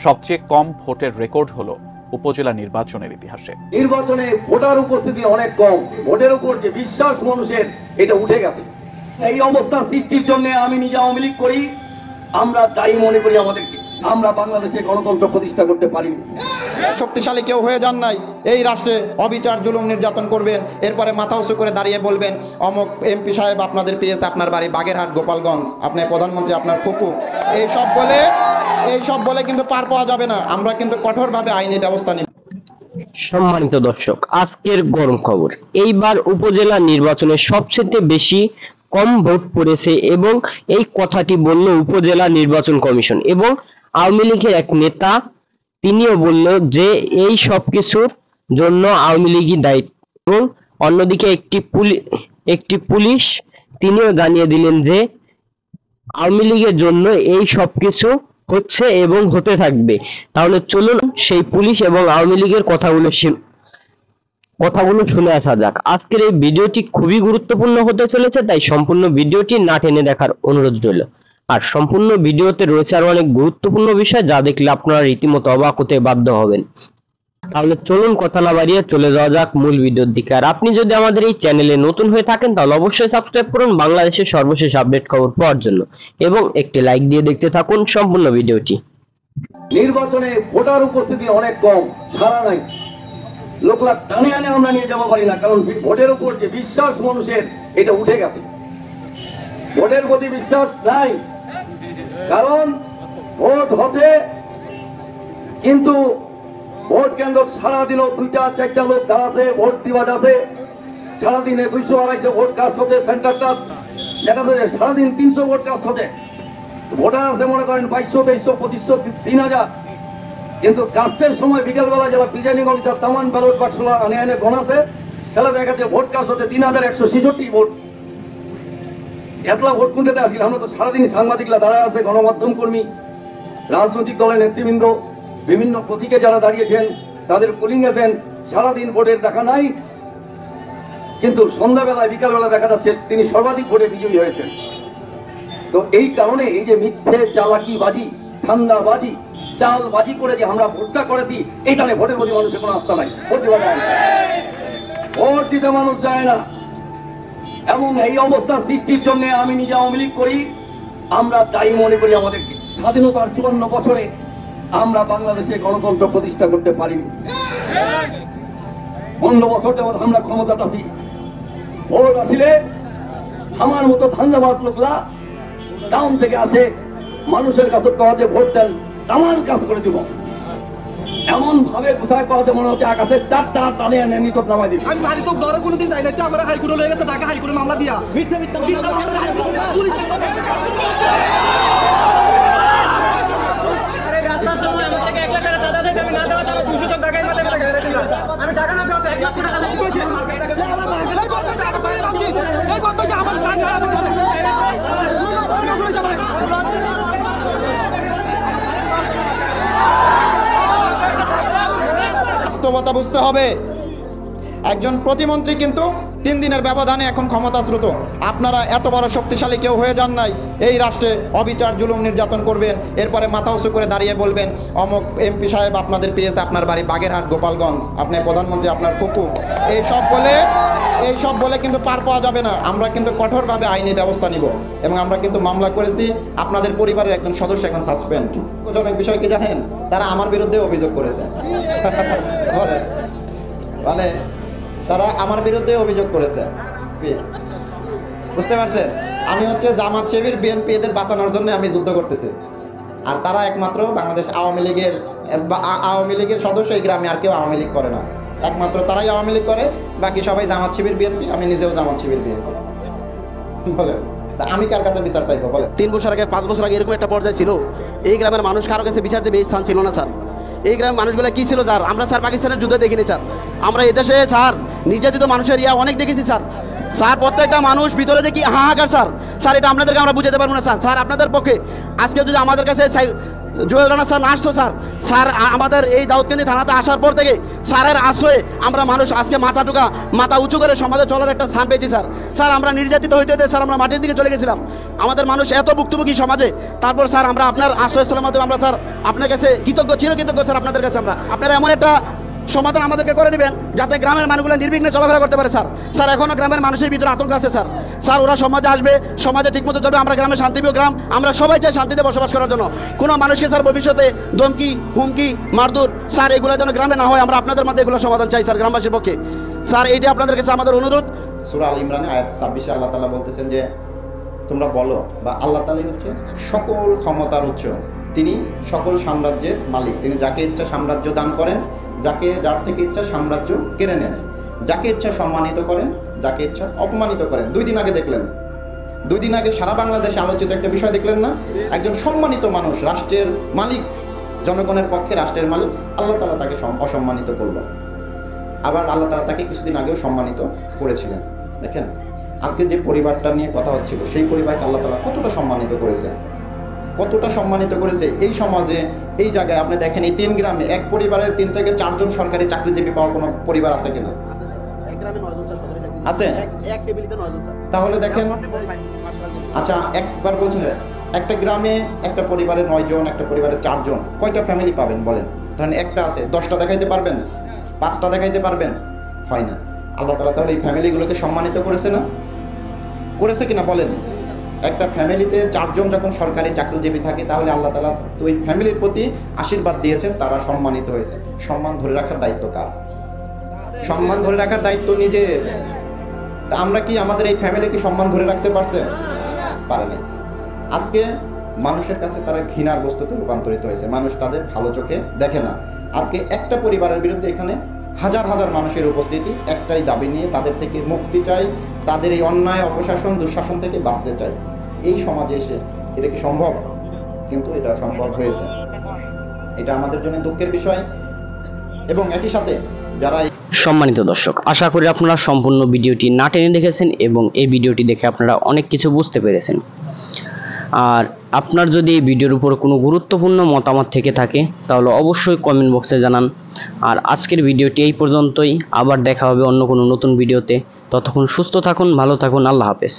সবচেয়ে কম ভোটের রেকর্ড হলো উপজেলা নির্বাচনের ইতিহাসে। নির্বাচনে ভোটার উপস্থিতি অনেক কম, ভোটের উপর যে বিশ্বাস মানুষের এটা উঠে গেছে। এই অবস্থা সৃষ্টির জন্য আমি নিজে আওয়ামী লীগ করি, আমরা দায়ী মনে করি আমাদেরকে। আমরা বাংলাদেশে গণতন্ত্র প্রতিষ্ঠা করতে পারিনি। শক্তিশালী কেউ হয়ে যান নাই, এই রাষ্ট্রে অবিচার জুলুম নির্যাতন করবেন, এরপরে মাথা উঁচু করে দাঁড়িয়ে বলবেন অমুক এমপি সাহেব আপনাদের পেয়েছে, আপনার বাড়ি বাগেরহাট গোপালগঞ্জ, আপনি প্রধানমন্ত্রী আপনার ফুফু, এইসব বলে কিন্তু পার পাওয়া যাবে না। আমরা কিন্তু কঠোরভাবে আইনি ব্যবস্থা নিব। সম্মানিত দর্শক, আজকের গরম খবর, এইবার উপজেলা নির্বাচনে সবচেয়ে বেশি কম ভোট পড়েছে এবং এই কথাটি বলল উপজেলা নির্বাচন কমিশন এবং আওয়ামী লীগের এক নেতা, তিনিও বলল যে এই সব কিছুর জন্য আওয়ামী লীগই দায়ী। এবং অন্যদিকে একটি পুলিশ তিনিও জানিয়ে দিলেন যে আওয়ামী লীগের জন্য এই সব কিছু হচ্ছে এবং হতে থাকবে। তাহলে চলুন সেই পুলিশ এবং আওয়ামী লীগের কথাগুলো শুনে আসা যাক। আজকের এই ভিডিওটি খুবই গুরুত্বপূর্ণ হতে চলেছে, তাই সম্পূর্ণ ভিডিওটি না টেনে দেখার অনুরোধ রইল। আর সম্পূর্ণ ভিডিওতে রয়েছে আরো অনেক গুরুত্বপূর্ণ বিষয় যা দেখলে আপনারা রীতিমতো অবাক হতে বাধ্য হবেন। তাহলে চলুন কথা না বাড়িয়ে চলে যাওয়া যাক মূল ভিডিওর দিকে। আর আপনি যদি আমাদের এই চ্যানেলে নতুন হয়ে থাকেন তাহলে অবশ্যই সাবস্ক্রাইব করুন বাংলাদেশের সর্বশেষ আপডেট খবর পাওয়ার জন্য এবং একটি লাইক দিয়ে দেখতে থাকুন সম্পূর্ণ ভিডিওটি। নির্বাচনে ভোটার উপস্থিতি অনেক কম, সারা নাই, লোক লাখ টানে আনে আমরা নিয়ে যাবো পারি না, কারণ ভোটের উপর যে বিশ্বাস মানুষের এটা উঠে গেছে। ভোটের প্রতি বিশ্বাস নাই, কারণ ভোট হচ্ছে কিন্তু ভোট কেন্দ্র সারাদিনও 2-4টা লোক দাঁড়াছে, ভোট দিবা আছে, সারাদিনে 200-250 ভোট কাস্ট হচ্ছে, সেন্টারটা দেখা যাচ্ছে সারাদিন 300 ভোট কাস্ট হচ্ছে, ভোটার আছে মনে করেন 2200, 2300, 3000, কিন্তু কাস্টের সময় বিকেলবেলা যারা প্রিজাইডিং অফিসার তামান ব্যালট বাক্স এনে গণাছে, সেটা দেখা যাচ্ছে ভোট কাস্ট হচ্ছে 3166 ভোট। এতলা ভোট কুণ্ঠে আসলে আমরা তো সারাদিন সাংবাদিকরা দাঁড়া আছে, গণমাধ্যম কর্মী, রাজনৈতিক দলের নেতৃবৃন্দ, বিভিন্ন প্রতীকে যারা দাঁড়িয়েছেন তাদের পোলিং এজেন্ট, সারাদিন ভোটের দেখা নাই, কিন্তু সন্ধ্যাবেলায় বিকালবেলা দেখা যাচ্ছে তিনি সর্বাধিক ভোটে বিজয়ী হয়েছেন। তো এই কারণে এই যে মিথ্যে চালাকি বাজি, ঠান্ডাবাজি, চালবাজি করে যে আমরা ভোটটা করেছি, এই কারণে ভোটের প্রতি মানুষের কোনো আস্থা নাই, ভোট দিতে যায় না, ভোট দিতে মানুষ যায় না। এবং এই অবস্থা সৃষ্টির জন্য আমি নিজে আওয়ামী লীগ করি, আমরা দায়ী মনে করি আমাদেরকে। স্বাধীনতার 54 বছরে আমরা বাংলাদেশে গণতন্ত্র প্রতিষ্ঠা করতে পারিনি। 15 বছর যাবৎ আমরা ক্ষমতাতে আছি, ভোট আসলে আমার মতো ধান্দাবাজ লোকরা টাউন থেকে আসে, মানুষের কাছে কাজে ভোট দেন, তামান কাজ করে দিব, এমন ভাবে গুছায় পাওয়া মনে হচ্ছে আকাশের 4টা টানে এনে নিতর নামাই দিবে। আমি ভারী তো বড় কোনোদিন যাই না, আমরা হাইকোর্টে লয়ে গেছে, ঢাকা হাইকোর্টে মামলা দিয়া মিথ্যা রাস্তার সময় আমার থেকে 1 লাখ টাকা চাঁদা দেয়, আমি না দেওয়া তাহলে 200 টাকা মাঝে মাঝে ঘেরে দিলাম। আমি টাকা না দেওয়া 1 লাখ টাকা চাঁদা দিয়েছি, আমার বাস্তবতা বুঝতে হবে। একজন প্রতিমন্ত্রী কিন্তু 3 দিনের ব্যবধানে এখন ক্ষমতাচ্যুত। আপনারা এত বড় শক্তিশালী কেউ হয়ে যান নাই, এই রাষ্ট্রে অবিচার জুলুম নির্যাতন করবেন, এরপরে মাথা উঁচু করে দাঁড়িয়ে বলবেন অমুক এমপি সাহেব আপনাদের পেয়েছে, আপনার বাড়ি বাগেরহাট গোপালগঞ্জ, আপনি প্রধানমন্ত্রী আপনার ফুফু, এইসব বলে কিন্তু পার পাওয়া যাবে না। আমরা কিন্তু কঠোরভাবে আইনি ব্যবস্থা নিব এবং আমরা কিন্তু মামলা করেছি। আপনাদের পরিবারের একজন সদস্য এখন সাসপেন্ড। দুঃখজনক বিষয় কি জানেন, তারা আমার বিরুদ্ধে অভিযোগ করেছে। মানে তারা আমার বিরুদ্ধে অভিযোগ করেছে, বুঝতে পারছেন? আমি হচ্ছে জামাত শিবির বিএনপি এদের বাঁচানোর জন্য আমি যুদ্ধ করতেছি, আর তারা একমাত্র বাংলাদেশ আওয়ামী লীগের সদস্য। এই গ্রামে আর কেউ আওয়ামী লীগ করে না, একমাত্র তারাই আওয়ামী লীগ করে, বাকি সবাই জামাত শিবির বিএনপি। আমি নিজেও জামাত শিবির বিএনপি। বলেন আমি কার কাছে বিচার চাইবো? বলেন 3 বছর আগে 5 বছর আগে এরকম একটা পর্যায়ে ছিল, এই গ্রামের মানুষ কারো কাছে বিচার দেবে এই স্থান ছিল না স্যার। এই গ্রামের মানুষগুলো কি ছিল স্যার? আমরা স্যার পাকিস্তানের যুদ্ধ দেখিনি স্যার, আমরা এদেশে স্যার নির্যাতিত মানুষের অনেক দেখেছি স্যার। স্যার প্রত্যেকটা মানুষ ভিতরে দেখি হাহাকার স্যার। স্যার এটা আপনাদেরকে আমরা বুঝাতে পারবো না স্যার। স্যার আপনাদের পক্ষে আজকে যদি আমাদের কাছে জুয়েল রানা স্যার না আসতো স্যার, স্যার আমাদের এই দাউদকান্দি থানাতে আসার পর থেকে স্যারের আশ্রয়ে আমরা মানুষ আজকে মাথা উঁচু করে সমাজে চলার একটা স্থান পেয়েছি স্যার। স্যার আমরা নির্যাতিত হইতে হইতে স্যার আমরা মাটির দিকে চলে গেছিলাম, আমাদের মানুষ এত ভুক্তভোগী সমাজে। তারপর স্যার আমরা আপনার আশ্রয়স্থলের মাধ্যমে আমরা স্যার আপনার কাছে কৃতজ্ঞ স্যার আপনাদের কাছে আপনারা এমন একটা সমাধান আমাদেরকে করে দিবেন যাতে গ্রামের মানুষগুলো নির্বিঘ্নে চলাফেরা করতে পারে স্যার। স্যার এখনো গ্রামের মানুষের ভিতরে আতঙ্ক আছে স্যার। স্যার ওরা সমাজে আসবে, সমাজে ঠিকমতো চলবে, আমরা গ্রামে শান্তিপ্রিয় গ্রাম, আমরা সবাই চাই শান্তিতে বসবাস করার জন্য। কোনো মানুষকে স্যার ভবিষ্যতে ধমকি হুমকি মারধর স্যার এগুলো যেন গ্রামে না হয়, আমরা আপনাদের মধ্যে এগুলো সমাধান চাই স্যার গ্রামবাসীর পক্ষে। স্যার এইটা আপনাদের কাছে আমাদের অনুরোধ। সূরা আল ইমরানে আয়াত 26 আল্লাহ তাআলা বলতেছেন যে তোমরা বলো, বা আল্লাহ তাআলাই হচ্ছে সকল ক্ষমতার উৎস, তিনি সকল সাম্রাজ্যের মালিক, তিনি যাকে ইচ্ছা সাম্রাজ্য দান করেন, যার থেকে ইচ্ছা সাম্রাজ্য কেড়ে নেন, যাকে ইচ্ছা সম্মানিত করেন, যাকে ইচ্ছা অপমানিত করেন। 2 দিন আগে সারা বাংলাদেশে আলোচিত একটা বিষয় দেখলেন না? একজন সম্মানিত মানুষ, রাষ্ট্রের মালিক, জনগণের পক্ষে রাষ্ট্রের মালিক, আল্লাহ তাআলা তাকে অসম্মানিত করলো। আবার আল্লাহ তাআলা তাকে কিছুদিন আগেও সম্মানিত করেছিলেন। দেখেন আজকে যে পরিবারটা নিয়ে কথা হচ্ছিল, সেই পরিবারকে আল্লাহ তাআলা কতটা সম্মানিত করেছে। এই সমাজে, এই জায়গায় আপনি দেখেন এই 3 গ্রামে এক পরিবারের 3 থেকে 4 জন সরকারি চাকরিজীবী পাওয়া কোনো পরিবার আছে কিনা? আছে। তাহলে দেখেন, আচ্ছা একবার বলছেন একটা গ্রামে একটা পরিবারে 9 জন, একটা পরিবারে 4 জন, কয়টা ফ্যামিলি পাবেন বলেন? ধরেন একটা আছে, 10টা দেখাইতে পারবেন? 5টা দেখাইতে পারবেন? হয় না। আল্লাহ তাআলা তাহলে এই ফ্যামিলিগুলোকে সম্মানিত করেছে কিনা বলেন? একটা ফ্যামিলিতে 4 জন যখন সরকারি চাকরিজীবী থাকে, তাহলে আল্লাহ তাআলা তো ওই ফ্যামিলির প্রতি আশীর্বাদ দিয়েছেন, তারা সম্মানিত হয়েছে। সম্মান ধরে রাখার দায়িত্ব কার? সম্মান ধরে রাখার দায়িত্ব নিজের। তা আমরা কি আমাদের এই ফ্যামিলিকে সম্মান ধরে রাখতে পারে না? আজকে মানুষের কাছে তারা ঘৃণার বস্তুতে রূপান্তরিত হয়েছে, মানুষ তাদের ভালো চোখে দেখে না। আজকে একটা পরিবারের বিরুদ্ধে এখানে হাজার হাজার মানুষের উপস্থিতি, একটাই দাবি নিয়ে, তাদের থেকে মুক্তি চাই, তাদের এই অন্যায় অপশাসন দুঃশাসন থেকে বাঁচতে চাই। এই সমাজে এসে এটা কি সম্ভব? কিন্তু এটা সম্ভব হয়েছে, এটা আমাদের জন্য দুঃখের বিষয়। এবং একই সাথে যারা সম্মানিত দর্শক, আশা করি আপনারা সম্পূর্ণ ভিডিওটি না টেনে দেখেছেন এবং এই ভিডিওটি দেখে আপনারা অনেক কিছু বুঝতে পেরেছেন। আর আপনার যদি এই ভিডিওর উপর কোনো গুরুত্বপূর্ণ মতামত থেকে থাকে তাহলে অবশ্যই কমেন্ট বক্সে জানান। আর আজকের ভিডিওটি এই পর্যন্তই, আবার দেখা হবে অন্য কোনো নতুন ভিডিওতে। ততক্ষণ সুস্থ থাকুন, ভালো থাকুন, আল্লাহ হাফেজ।